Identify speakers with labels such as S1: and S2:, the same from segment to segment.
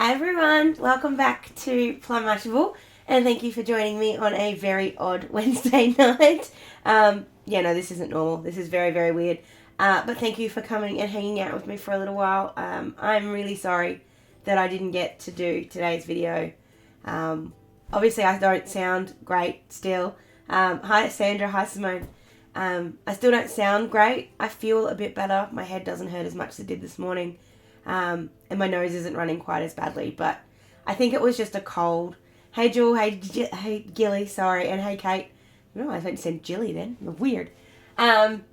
S1: Hi everyone, welcome back to Plum and thank you for joining me on a very odd Wednesday night. No, this isn't normal. This is very, very weird. But thank you for coming and hanging out with me for a little while. I'm really sorry that I didn't get to do today's video. Obviously I don't sound great still. Hi Sandra, hi Simone. I still don't sound great. I feel a bit better. My head doesn't hurt as much as it did this morning. And my nose isn't running quite as badly, but I think it was just a cold. Hey Jewel, hey Gilly, sorry, and hey Kate. No, I think you said Jilly then. Weird. I'm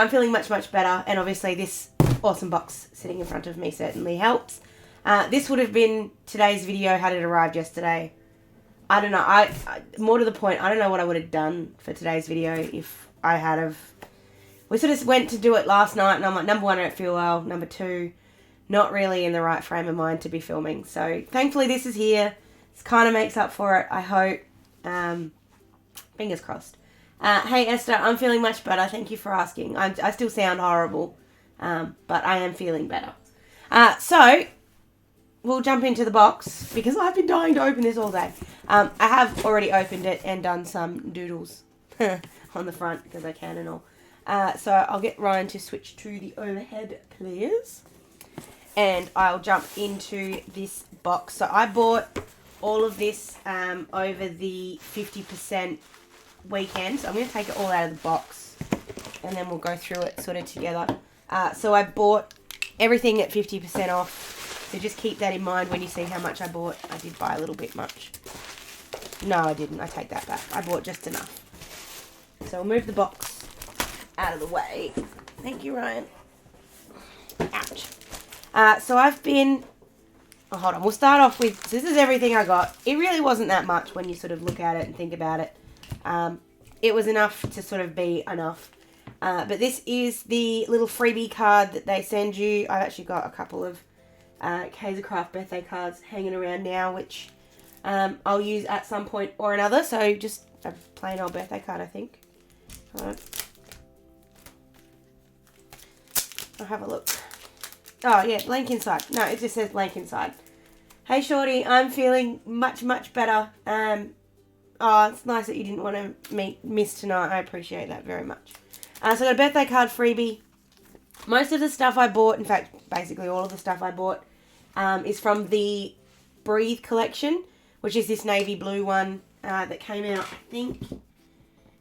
S1: feeling much, much better, and obviously this awesome box sitting in front of me certainly helps. This would have been today's video had it arrived yesterday. I don't know, I more to the point, I don't know what I would have done for today's video if I had have... We sort of went to do it last night, and I'm like, number one, I don't feel well. Number two, not really in the right frame of mind to be filming. So thankfully this is here. This kind of makes up for it, I hope. Fingers crossed. Hey Esther, I'm feeling much better. Thank you for asking. I still sound horrible, but I am feeling better. So we'll jump into the box because I've been dying to open this all day. I have already opened it and done some doodles on the front because I can and all. So I'll get Ryan to switch to the overhead, please. And I'll jump into this box. So I bought all of this over the 50% weekend. So I'm going to take it all out of the box and then we'll go through it sort of together. So I bought everything at 50% off. So just keep that in mind when you see how much I bought. I did buy a little bit much. No, I didn't. I take that back. I bought just enough. So we'll move the box out of the way. Thank you, Ryan. Ouch. So I've been... Oh, hold on. We'll start off with... So this is everything I got. It really wasn't that much when you sort of look at it and think about it. It was enough to sort of be enough. But this is the little freebie card that they send you. I've actually got a couple of Kaisercraft birthday cards hanging around now, which I'll use at some point or another. So just a plain old birthday card, I think. Hold on. I'll have a look. Oh, yeah, link inside. No, it just says link inside. Hey, Shorty, I'm feeling much, much better. Oh, it's nice that you didn't want to miss tonight. I appreciate that very much. So I got a birthday card freebie. Most of the stuff I bought, in fact, basically all of the stuff I bought, is from the Breathe collection, which is this navy blue one that came out, I think, it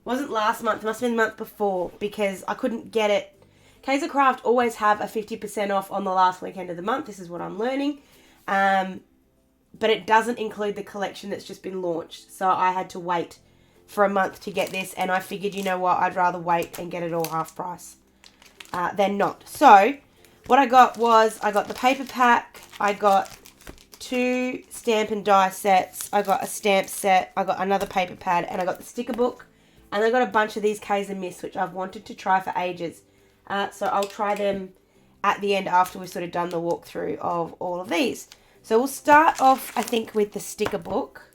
S1: wasn't last month. It must have been the month before because I couldn't get it. Kaisercraft always have a 50% off on the last weekend of the month. This is what I'm learning. But it doesn't include the collection that's just been launched. So I had to wait for a month to get this. And I figured, you know what, I'd rather wait and get it all half price than not. So what I got was, I got the paper pack. I got 2 stamp and die sets. I got a stamp set. I got another paper pad. And I got the sticker book. And I got a bunch of these Kaiser Mists, which I've wanted to try for ages. So I'll try them at the end after we've sort of done the walkthrough of all of these. So we'll start off, I think, with the sticker book.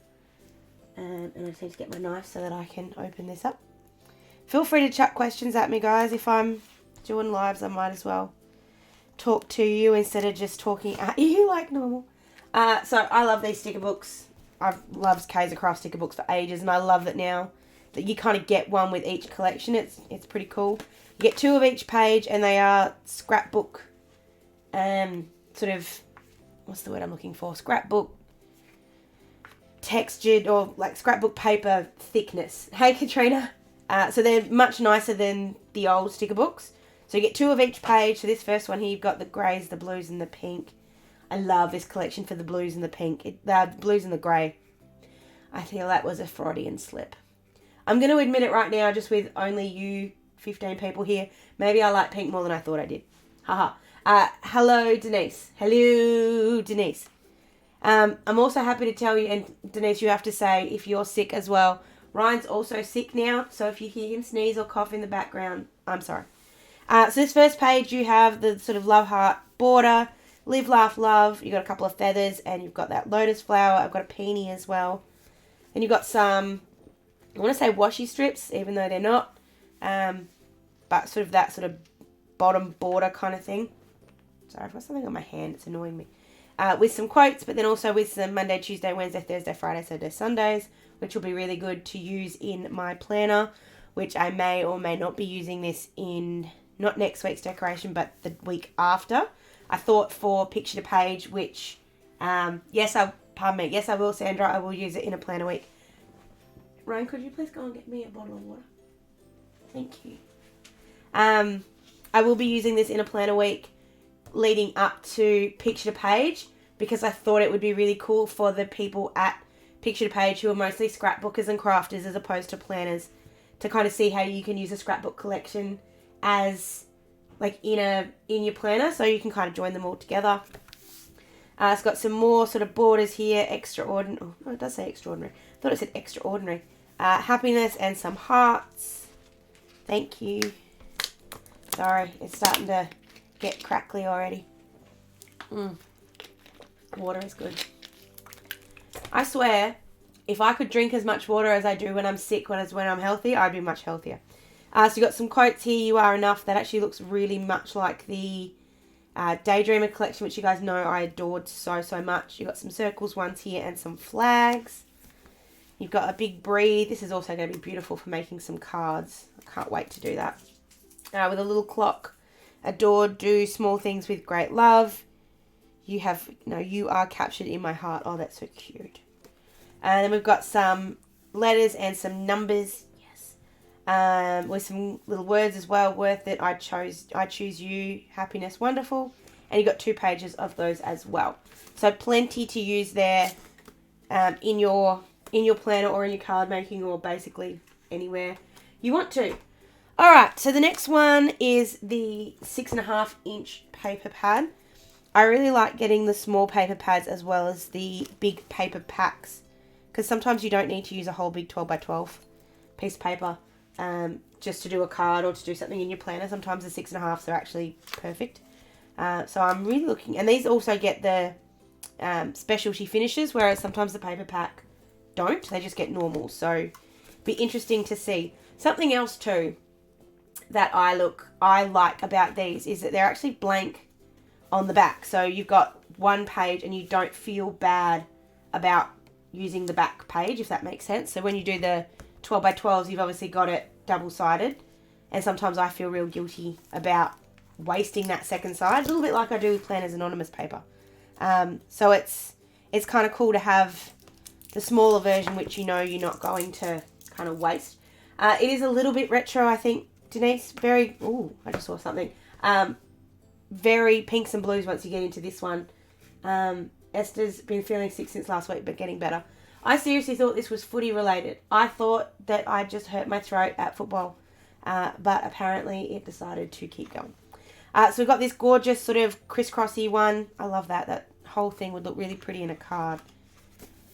S1: And I just need to get my knife so that I can open this up. Feel free to chuck questions at me, guys. If I'm doing lives, I might as well talk to you instead of just talking at you like normal. So I love these sticker books. I've loved Kaisercraft sticker books for ages. And I love that now that you kind of get one with each collection. It's pretty cool. You get 2 of each page, and they are scrapbook, sort of, what's the word I'm looking for? Scrapbook textured, or like scrapbook paper thickness. Hey, Katrina. So they're much nicer than the old sticker books. So you get 2 of each page. So this first one here, you've got the greys, the blues, and the pink. I love this collection for the blues and the pink. The blues and the grey. I feel that was a Freudian slip. I'm going to admit it right now, just with only you 15 people here. Maybe I like pink more than I thought I did. Haha. Hello, Denise. Hello, Denise. I'm also happy to tell you, and Denise, you have to say if you're sick as well. Ryan's also sick now, so if you hear him sneeze or cough in the background, I'm sorry. So this first page, you have the sort of love heart border, live, laugh, love. You've got a couple of feathers, and you've got that lotus flower. I've got a peony as well. And you've got some, I want to say washi strips, even though they're not. But sort of that sort of bottom border kind of thing. Sorry, I've got something on my hand. It's annoying me. with some quotes, but then also with some Monday, Tuesday, Wednesday, Thursday, Friday, Saturday, Sundays, which will be really good to use in my planner, which I may or may not be using this in, not next week's decoration, but the week after. I thought for picture to page, which, yes, I will, Sandra, I will use it in a planner week. Ryan, could you please go and get me a bottle of water? Thank you. I will be using this in a planner week leading up to picture to page, because I thought it would be really cool for the people at picture to page who are mostly scrapbookers and crafters as opposed to planners to kind of see how you can use a scrapbook collection as like in your planner, so you can kind of join them all together. It's got some more sort of borders here, extraordinary. Oh, no, it does say extraordinary. I thought it said extraordinary. Happiness and some hearts. Thank you. Sorry, it's starting to get crackly already. Water is good. I swear, if I could drink as much water as I do when I'm sick as when I'm healthy, I'd be much healthier. So you've got some quotes here. You are enough. That actually looks really much like the Daydreamer collection, which you guys know I adored so much. You've got some circles ones here and some flags. You've got a big breathe. This is also going to be beautiful for making some cards. I can't wait to do that. With a little clock. Adored, do small things with great love. You are captured in my heart. Oh, that's so cute. And then we've got some letters and some numbers. Yes. With some little words as well. Worth it. I choose you. Happiness, wonderful. And you've got 2 pages of those as well. So plenty to use there in your planner or in your card making or basically anywhere you want to. Alright, so the next one is the 6.5 inch paper pad. I really like getting the small paper pads as well as the big paper packs, because sometimes you don't need to use a whole big 12 by 12 piece of paper just to do a card or to do something in your planner. Sometimes the 6.5s are actually perfect. So I'm really looking, and these also get the specialty finishes, whereas sometimes the paper pack don't. They just get normal. So be interesting to see. Something else too that I like about these is that they're actually blank on the back. So you've got one page and you don't feel bad about using the back page, if that makes sense. So when you do the 12 by 12s, you've obviously got it double-sided. And sometimes I feel real guilty about wasting that second side, a little bit like I do with Planners Anonymous paper. So it's kind of cool to have the smaller version, which you know you're not going to kind of waste. It is a little bit retro, I think, Denise. Very, ooh, I just saw something. Very pinks and blues once you get into this one. Esther's been feeling sick since last week, but getting better. I seriously thought this was footy related. I thought that I just hurt my throat at football, but apparently it decided to keep going. So we've got this gorgeous sort of crisscrossy one. I love that. That whole thing would look really pretty in a card.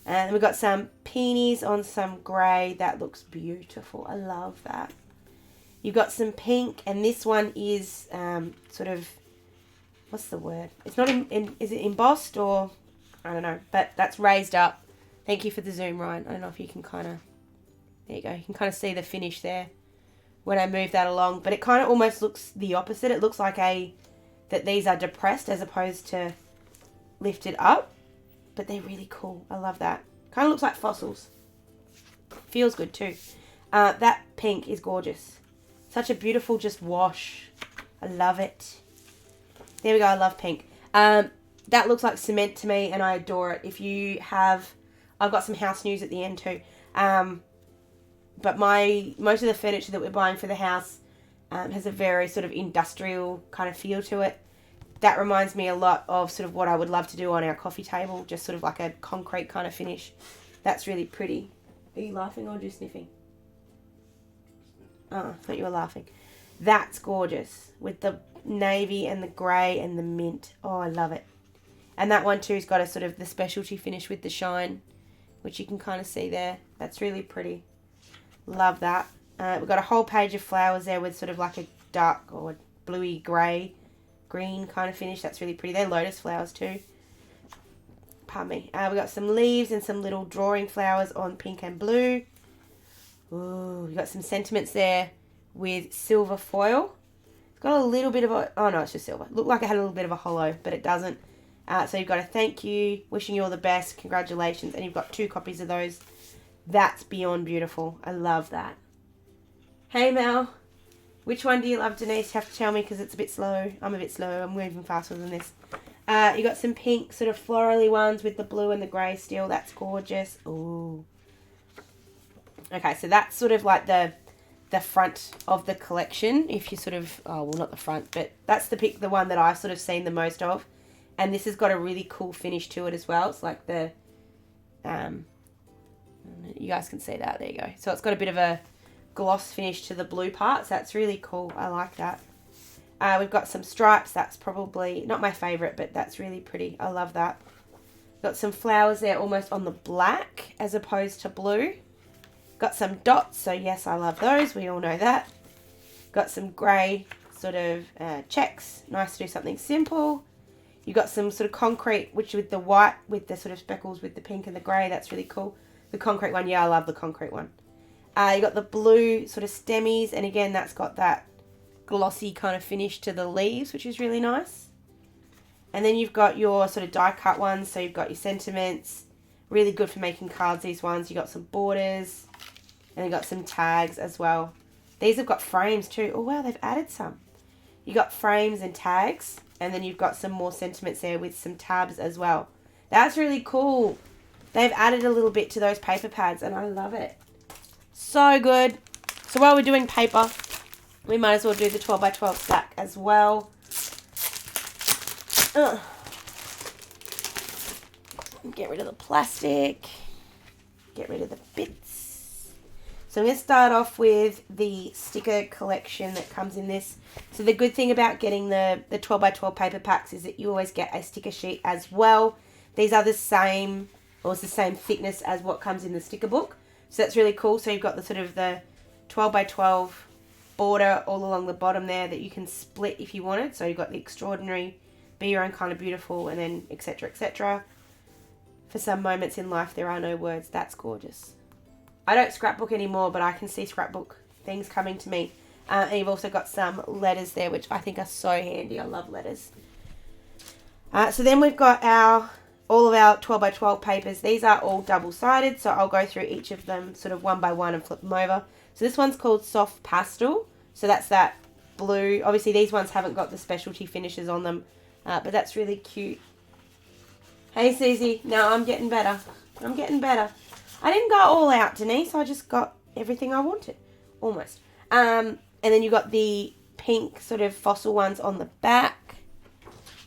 S1: And we've got some peonies on some grey. That looks beautiful. I love that. You've got some pink, and this one is sort of, what's the word? It's not is it embossed or, I don't know, but that's raised up. Thank you for the zoom, Ryan. I don't know if you can kind of, there you go. You can kind of see the finish there when I move that along, but it kind of almost looks the opposite. It looks like that these are depressed as opposed to lifted up, but they're really cool. I love that. Kind of looks like fossils. Feels good too. That pink is gorgeous. Such a beautiful just wash. I love it. There we go. I love pink. That looks like cement to me, and I adore it. If you have, I've got some house news at the end too. But most of the furniture that we're buying for the house has a very sort of industrial kind of feel to it. That reminds me a lot of sort of what I would love to do on our coffee table, just sort of like a concrete kind of finish. That's really pretty. Are you laughing or just sniffing? Oh, I thought you were laughing. That's gorgeous with the navy and the grey and the mint. Oh, I love it. And that one too's got a sort of the specialty finish with the shine, which you can kind of see there. That's really pretty. Love that. We've got a whole page of flowers there with sort of like a dark or bluey grey, green kind of finish. That's really pretty. They're lotus flowers too. Pardon me. We've got some leaves and some little drawing flowers on pink and blue. Ooh, we've got some sentiments there with silver foil. It's got a little bit of a, oh no, it's just silver. Looked like it had a little bit of a hollow, but it doesn't. So you've got a thank you, wishing you all the best, congratulations, and you've got 2 copies of those. That's beyond beautiful. I love that. Hey Mel, which one do you love, Denise? You have to tell me because it's a bit slow. I'm a bit slow. I'm moving faster than this. You got some pink sort of florally ones with the blue and the grey still. That's gorgeous. Ooh. Okay, so that's sort of like the front of the collection. If you sort of, oh well, not the front, but that's the one that I've sort of seen the most of. And this has got a really cool finish to it as well. It's like the, you guys can see that. There you go. So it's got a bit of a gloss finish to the blue parts. That's really cool. I like that. We've got some stripes. That's probably not my favourite, but that's really pretty. I love that. Got some flowers there almost on the black as opposed to blue. Got some dots, so yes, I love those. We all know that. Got some grey sort of checks. Nice to do something simple. You got some sort of concrete, which with the white, with the sort of speckles, with the pink and the grey. That's really cool. The concrete one, yeah, I love the concrete one. You got the blue sort of stemmies, and again, that's got that glossy kind of finish to the leaves, which is really nice. And then you've got your sort of die cut ones. So you've got your sentiments. Really good for making cards, these ones. You got some borders. And you got some tags as well. These have got frames too. Oh wow, they've added some. You got frames and tags. And then you've got some more sentiments there with some tabs as well. That's really cool. They've added a little bit to those paper pads and I love it. So good. So while we're doing paper, we might as well do the 12 by 12 stack as well. Get rid of the plastic. Get rid of the bits. So I'm going to start off with the sticker collection that comes in this. So the good thing about getting the 12 by 12 paper packs is that you always get a sticker sheet as well. These are the same, or it's the same thickness as what comes in the sticker book. So that's really cool. So you've got the sort of the 12 by 12 border all along the bottom there that you can split if you wanted. So you've got the extraordinary, be your own kind of beautiful, and then etc, etc. For some moments in life there are no words. That's gorgeous. I don't scrapbook anymore, but I can see scrapbook things coming to me. And you've also got some letters there, which I think are so handy. I love letters. So then we've got all of our 12 by 12 papers. These are all double-sided, so I'll go through each of them sort of one by one and flip them over. So this one's called Soft Pastel. So that's that blue. Obviously, these ones haven't got the specialty finishes on them, but that's really cute. Hey, Susie. No, I'm getting better. I'm getting better. I didn't go all out, Denise. I just got everything I wanted. Almost. And then you've got the pink sort of fossil ones on the back.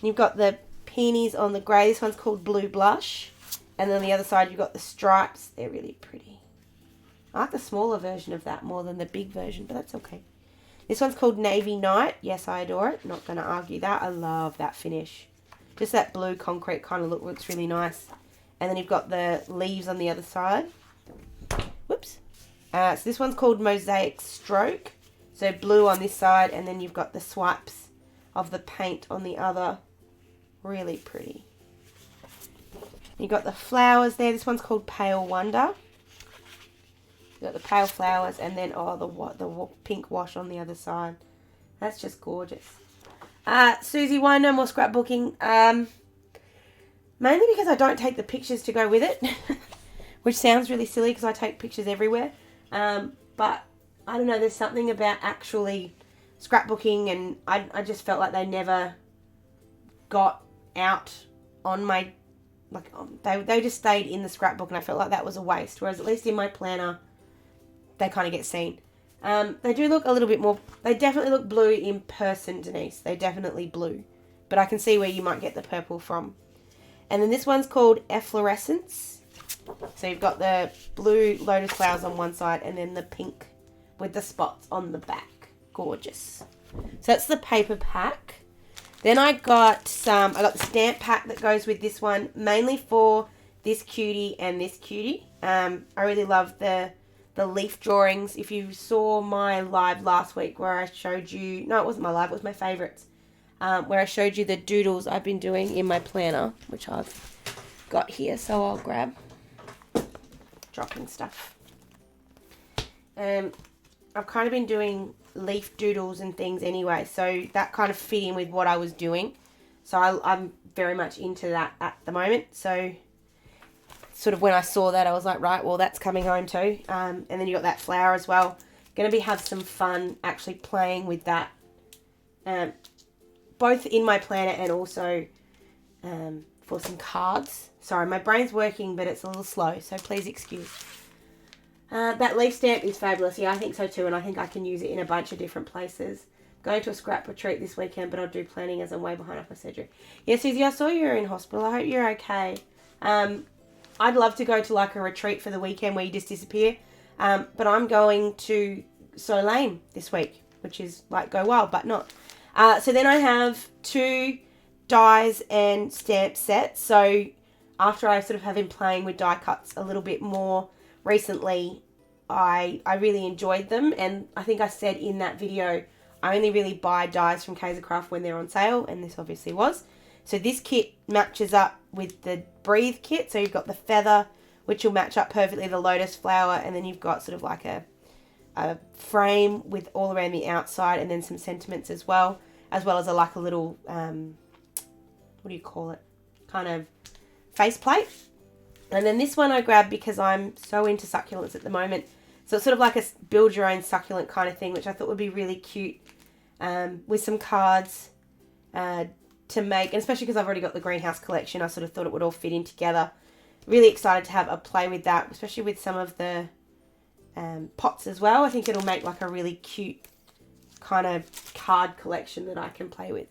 S1: You've got the peonies on the grey. This one's called Blue Blush. And then on the other side, you've got the stripes. They're really pretty. I like the smaller version of that more than the big version, but that's okay. This one's called Navy Night. Yes, I adore it. Not going to argue that. I love that finish. Just that blue concrete kind of look looks really nice. And then you've got the leaves on the other side. Whoops. So this one's called Mosaic Stroke. So blue on this side, and then you've got the swipes of the paint on the other. Really pretty. You've got the flowers there. This one's called Pale Wonder. You've got the pale flowers, and then the pink wash on the other side. That's just gorgeous. Susie, why no more scrapbooking? Mainly because I don't take the pictures to go with it, which sounds really silly because I take pictures everywhere. But I don't know, there's something about actually scrapbooking, and I just felt like they never got out on my, like, they just stayed in the scrapbook, and I felt like that was a waste. Whereas at least in my planner, they kind of get seen. They do look a little bit more, they definitely look blue in person, Denise. They're definitely blue. But I can see where you might get the purple from. And then this one's called Efflorescence. So you've got the blue lotus flowers on one side and then the pink with the spots on the back. Gorgeous. So that's the paper pack. Then I got the stamp pack that goes with this one, mainly for this cutie and this cutie. I really love the leaf drawings. If you saw my live last week where I showed you, no, it wasn't my live, it was my favourites. Where I showed you the doodles I've been doing in my planner, which I've got here, so I'll grab. Dropping stuff. I've kind of been doing leaf doodles and things anyway, so that kind of fit in with what I was doing. So I'm very much into that at the moment. So sort of when I saw that, I was like, right, well, that's coming home too. And then you got that flower as well. Going to have some fun actually playing with that, both in my planner and also for some cards. Sorry, my brain's working, but it's a little slow, so please excuse. That leaf stamp is fabulous. Yeah, I think so too, and I think I can use it in a bunch of different places. Going to a scrap retreat this weekend, but I'll do planning as I'm way behind off my surgery. Yeah, Susie, I saw you were in hospital. I hope you're okay. I'd love to go to like a retreat for the weekend where you just disappear. But I'm going to So Lame this week, which is like go wild, but not. So then I have 2 dies and stamp sets. So after I sort of have been playing with die cuts a little bit more recently, I really enjoyed them. And I think I said in that video, I only really buy dies from Kaisercraft when they're on sale, and this obviously was. So this kit matches up with the Breathe kit. So you've got the feather, which will match up perfectly, the lotus flower, and then you've got sort of like a frame with all around the outside, and then some sentiments as well as like a little, what do you call it? Kind of faceplate. And then this one I grabbed because I'm so into succulents at the moment. So it's sort of like a build your own succulent kind of thing, which I thought would be really cute, with some cards to make, and especially because I've already got the greenhouse collection, I sort of thought it would all fit in together. Really excited to have a play with that, especially with some of the pots as well. I think it'll make like a really cute kind of card collection that I can play with.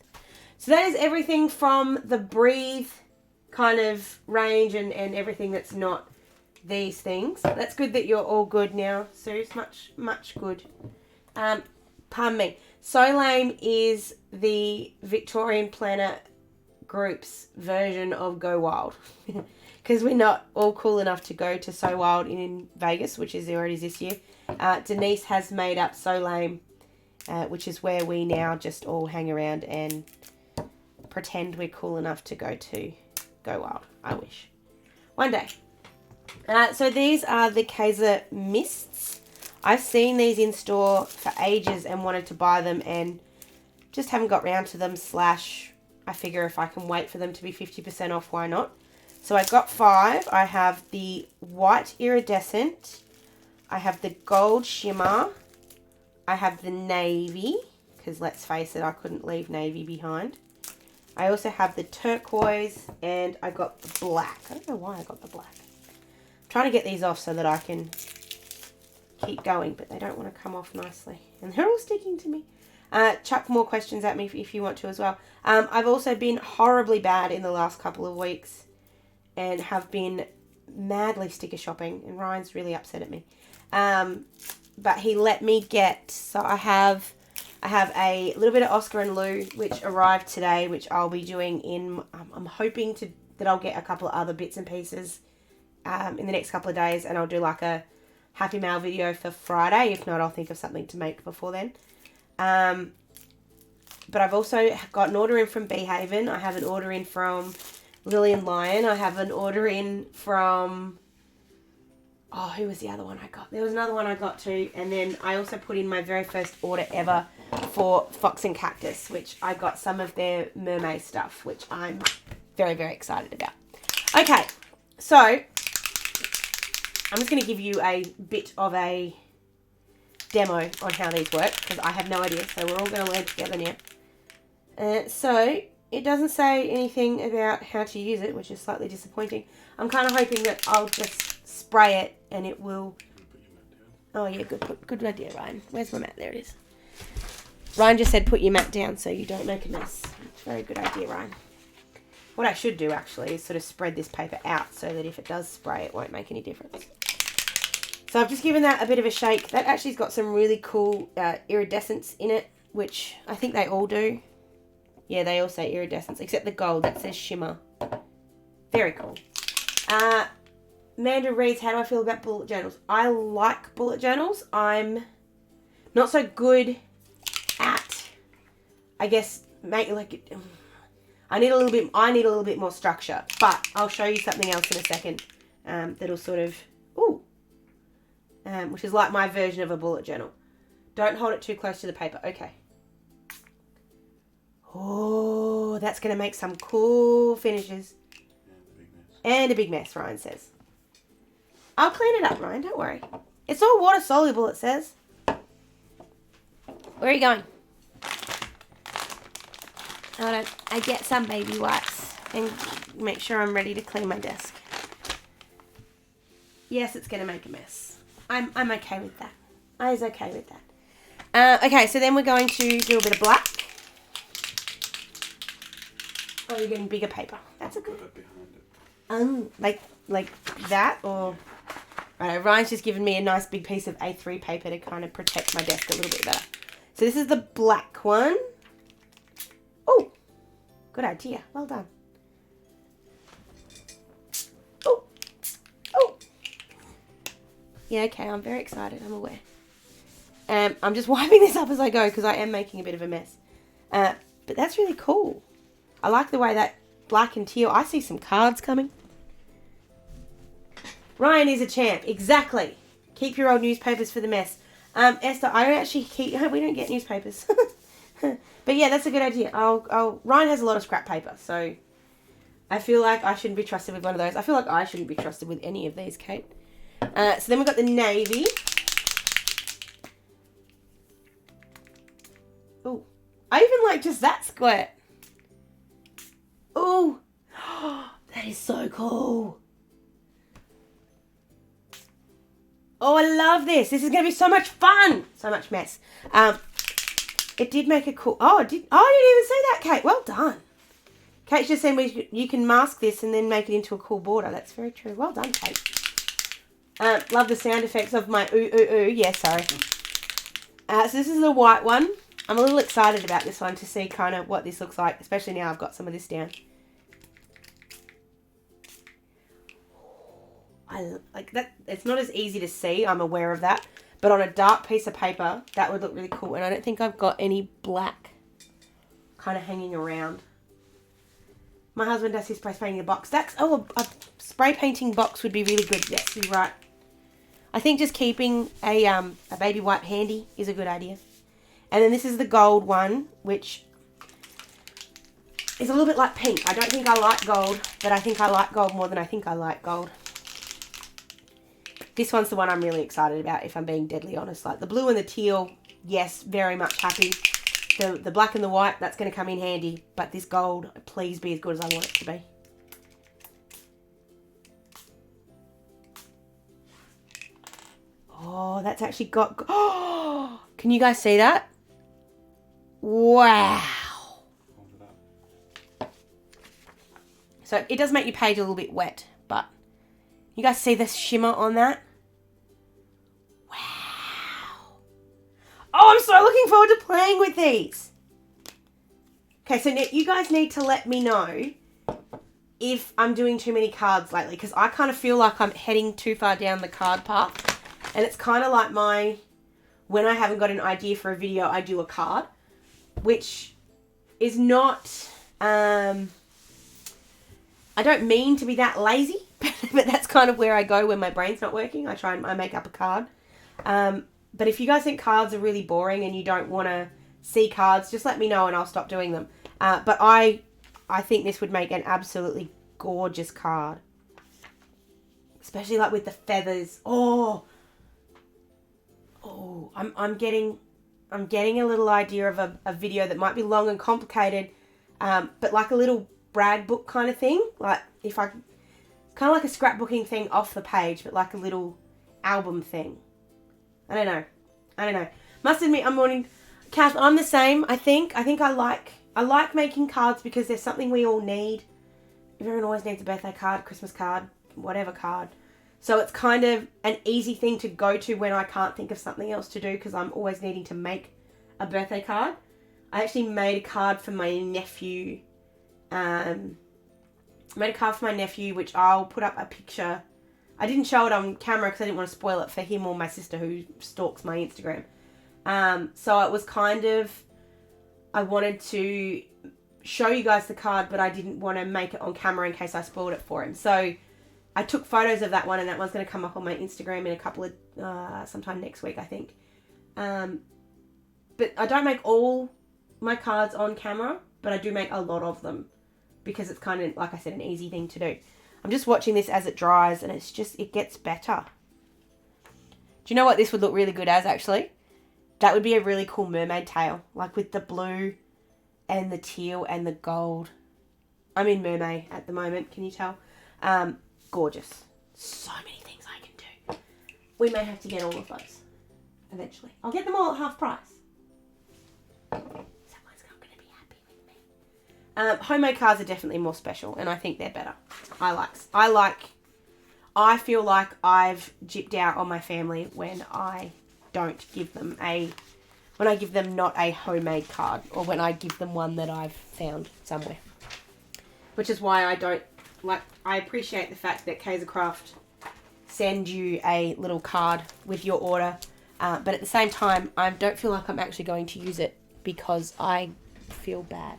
S1: So that is everything from the Breathe kind of range and everything that's not these things. That's good that you're all good now, Suze. Much good. Pardon me. So Lame is the Victorian Planner Group's version of Go Wild. Because we're not all cool enough to go to So Wild in Vegas, which is already this year. Denise has made up So Lame, which is where we now just all hang around and pretend we're cool enough to go Wild. I wish. One day. So these are the Kaiser Mists. I've seen these in store for ages and wanted to buy them and just haven't got round to them, / I figure if I can wait for them to be 50% off, why not? So I got 5. I have the white iridescent. I have the gold shimmer. I have the navy, because let's face it, I couldn't leave navy behind. I also have the turquoise, and I got the black. I don't know why I got the black. I'm trying to get these off so that I can keep going, but they don't want to come off nicely. And they're all sticking to me. Chuck more questions at me if you want to as well. I've also been horribly bad in the last couple of weeks and have been madly sticker shopping, and Ryan's really upset at me. But he let me get, so I have a little bit of Oscar and Lou, which arrived today, which I'll be doing in, I'm hoping that I'll get a couple of other bits and pieces in the next couple of days, and I'll do like a Happy Mail video for Friday. If not, I'll think of something to make before then. But I've also got an order in from Beehaven. I have an order in from Lillian Lion. I have an order in from, oh, who was the other one I got? There was another one I got too. And then I also put in my very first order ever for Fox and Cactus, which I got some of their mermaid stuff, which I'm very, very excited about. Okay, so I'm just going to give you a bit of a demo on how these work, because I have no idea, so we're all going to learn together now. So it doesn't say anything about how to use it, which is slightly disappointing. I'm kind of hoping that I'll just spray it and it will... Oh yeah, good idea, Ryan. Where's my mat? There it is. Ryan just said put your mat down so you don't make a mess. Very good idea, Ryan. What I should do actually is sort of spread this paper out so that if it does spray, it won't make any difference. So I've just given that a bit of a shake. That actually's got some really cool iridescence in it, which I think they all do. Yeah, they all say iridescence, except the gold that says shimmer. Very cool. Amanda reads, how do I feel about bullet journals? I like bullet journals. I'm not so good at, I guess, I need a little bit more structure, but I'll show you something else in a second that'll sort of, which is like my version of a bullet journal. Don't hold it too close to the paper. Okay. Oh, that's going to make some cool finishes. And a big mess, Ryan says. I'll clean it up, Ryan, don't worry. It's all water soluble, it says. Where are you going? Hold on, I get some baby wipes and make sure I'm ready to clean my desk. Yes, it's going to make a mess. I'm okay with that. I was okay with that. Okay, so then we're going to do a bit of black. Oh, you're getting bigger paper. That's a good. Like that, or right, Ryan's just given me a nice big piece of A3 paper to kind of protect my desk a little bit better. So this is the black one. Oh, good idea. Well done. Oh, oh. Yeah, okay. I'm very excited. I'm aware. I'm just wiping this up as I go because I am making a bit of a mess. But that's really cool. I like the way that black and teal. I see some cards coming. Ryan is a champ. Exactly. Keep your old newspapers for the mess. Esther, I don't actually keep... We don't get newspapers. But yeah, that's a good idea. Ryan has a lot of scrap paper, so I feel like I shouldn't be trusted with one of those. I feel like I shouldn't be trusted with any of these, Kate. So then we've got the navy. Oh, I even like just that squirt. Oh, that is so cool. Oh, I love this. This is going to be so much fun. So much mess. It did make a cool... Oh, I didn't even see that, Kate. Well done. Kate's just saying you can mask this and then make it into a cool border. That's very true. Well done, Kate. Love the sound effects of my ooh, ooh, ooh. Yeah, sorry. So this is the white one. I'm a little excited about this one to see kind of what this looks like, especially now I've got some of this down. I like that. It's not as easy to see. I'm aware of that. But on a dark piece of paper, that would look really cool. And I don't think I've got any black kind of hanging around. My husband does his spray painting a box. A spray painting box would be really good. Yes, you're right. I think just keeping a baby wipe handy is a good idea. And then this is the gold one, which is a little bit like pink. I don't think I like gold, but I think I like gold more than I think I like gold. This one's the one I'm really excited about, if I'm being deadly honest. Like the blue and the teal, yes, very much happy. The black and the white, that's going to come in handy. But this gold, please be as good as I want it to be. Oh, that's actually got... Oh, can you guys see that? Wow. So it does make your page a little bit wet, but you guys see the shimmer on that? Wow. Oh, I'm so looking forward to playing with these. Okay, so now you guys need to let me know if I'm doing too many cards lately, because I kind of feel like I'm heading too far down the card path. And it's kind of like when I haven't got an idea for a video, I do a card, which is not, I don't mean to be that lazy, but that's kind of where I go when my brain's not working. I make up a card. But if you guys think cards are really boring and you don't want to see cards, just let me know and I'll stop doing them. But I think this would make an absolutely gorgeous card. Especially like with the feathers. Oh, I'm getting a little idea of a video that might be long and complicated, but like a little brag book kind of thing. Like kind of like a scrapbooking thing off the page, but like a little album thing. I don't know. Must admit, Kath, I'm the same. I think I like making cards because there's something we all need. Everyone always needs a birthday card, Christmas card, whatever card. So it's kind of an easy thing to go to when I can't think of something else to do because I'm always needing to make a birthday card. I actually made a card for my nephew. Which I'll put up a picture. I didn't show it on camera because I didn't want to spoil it for him or my sister who stalks my Instagram. So it was kind of, I wanted to show you guys the card, but I didn't want to make it on camera in case I spoiled it for him. So I took photos of that one, and that one's going to come up on my Instagram in a couple of, sometime next week, I think. But I don't make all my cards on camera. but I do make a lot of them because it's kind of, like I said, an easy thing to do. I'm just watching this as it dries, and it gets better. Do you know what this would look really good as, actually? That would be a really cool mermaid tail, like with the blue and the teal and the gold. I'm in mermaid at the moment, can you tell? Gorgeous. So many things I can do. We may have to get all of those eventually. I'll get them all at half price. Someone's not going to be happy with me. Homemade cards are definitely more special, and I think they're better. I feel like I've gypped out on my family when I don't give them when I give them not a homemade card, or when I give them one that I've found somewhere. Which is why I appreciate the fact that Kaisercraft send you a little card with your order, but at the same time, I don't feel like I'm actually going to use it because I feel bad.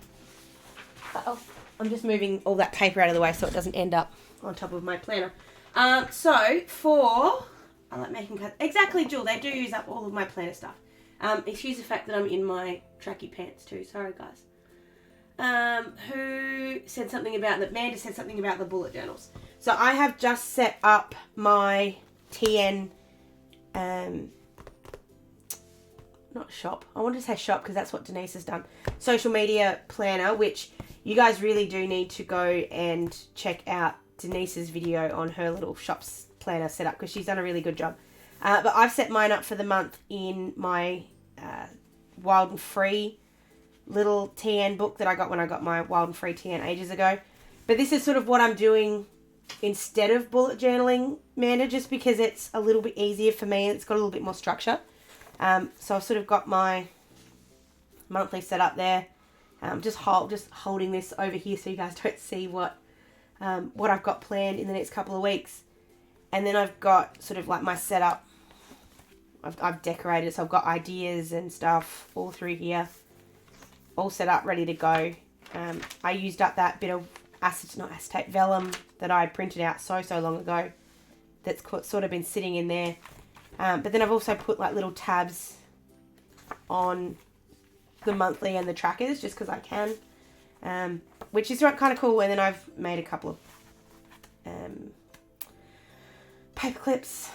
S1: Uh-oh. I'm just moving all that paper out of the way so it doesn't end up on top of my planner. I like making cards. Exactly, Jill, they do use up all of my planner stuff. Excuse the fact that I'm in my tracky pants too. Sorry, guys. Who said something about that? Amanda said something about the bullet journals. So I have just set up my TN, not shop. I wanted to say shop because that's what Denise has done. Social media planner, which you guys really do need to go and check out Denise's video on her little shops planner setup because she's done a really good job. But I've set mine up for the month in my Wild and Free little TN book that I got when I got my Wild and Free TN ages ago. But this is sort of what I'm doing instead of bullet journaling, Amanda, just because it's a little bit easier for me and it's got a little bit more structure. So I've sort of got my monthly set up there. Just holding this over here so you guys don't see what I've got planned in the next couple of weeks. And then I've got sort of like my setup. I've decorated, so I've got ideas and stuff all through here, all set up, ready to go. I used up that bit of acetate vellum that I printed out so long ago. That's sort of been sitting in there. But then I've also put like little tabs on the monthly and the trackers just because I can, which is kind of cool. And then I've made a couple of paper clips.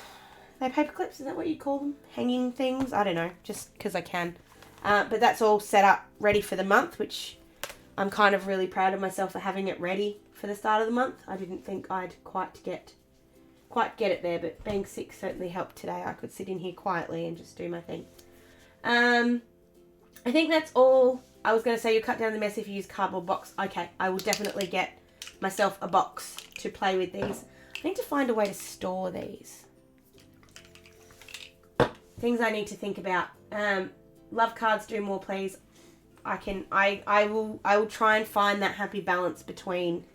S1: Are they paper clips? Is that what you call them? Hanging things? I don't know, just because I can. But that's all set up, ready for the month, which I'm kind of really proud of myself for having it ready for the start of the month. I didn't think I'd quite get it there, but being sick certainly helped today. I could sit in here quietly and just do my thing. I think that's all. I was going to say you cut down the mess if you use cardboard box. Okay, I will definitely get myself a box to play with these. I need to find a way to store these. Things I need to think about. Love cards, do more please. I will try and find that happy balance between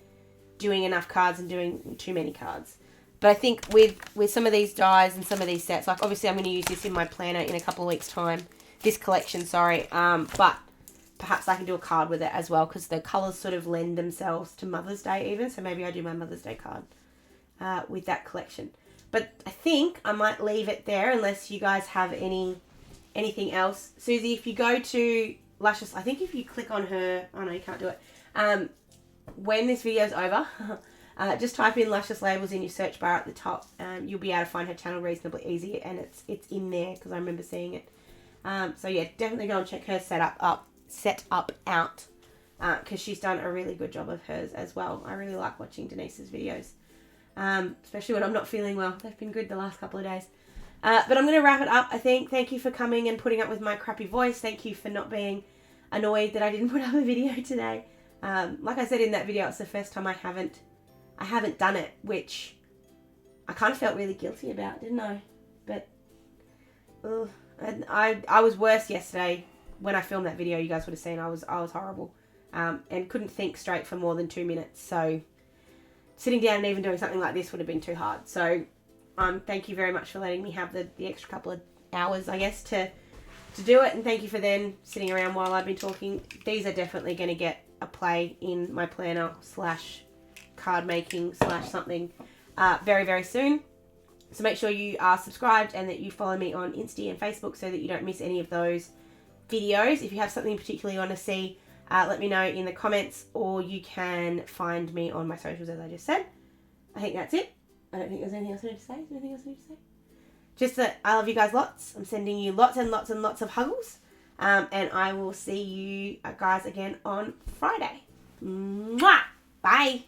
S1: doing enough cards and doing too many cards. But I think with some of these dies and some of these sets, like obviously I'm going to use this in my planner in a couple of weeks' time. This collection, sorry. But perhaps I can do a card with it as well because the colours sort of lend themselves to Mother's Day even. So maybe I do my Mother's Day card with that collection. But I think I might leave it there unless you guys have anything else. Susie, if you go to Luscious, I think if you click on her, oh no, you can't do it. When this video's over, just type in Luscious Labels in your search bar at the top. You'll be able to find her channel reasonably easy, and it's in there because I remember seeing it. So yeah, definitely go and check her set up out because she's done a really good job of hers as well. I really like watching Denise's videos. Especially when I'm not feeling well. They've been good the last couple of days. But I'm going to wrap it up, I think. Thank you for coming and putting up with my crappy voice. Thank you for not being annoyed that I didn't put up a video today. Like I said in that video, it's the first time I haven't done it, which I kind of felt really guilty about, didn't I? But and I was worse yesterday when I filmed that video. You guys would have seen I was horrible and couldn't think straight for more than 2 minutes. So sitting down and even doing something like this would have been too hard. So thank you very much for letting me have the extra couple of hours, I guess, to do it. And thank you for then sitting around while I've been talking. These are definitely going to get a play in my planner / card making / something very, very soon. So make sure you are subscribed and that you follow me on Insta and Facebook so that you don't miss any of those videos. If you have something particularly you want to see, let me know in the comments, or you can find me on my socials, as I just said. I think that's it. I don't think there's anything else I need to say. Is there anything else I need to say? Just that I love you guys lots. I'm sending you lots and lots and lots of huggles. And I will see you guys again on Friday. Mwah! Bye.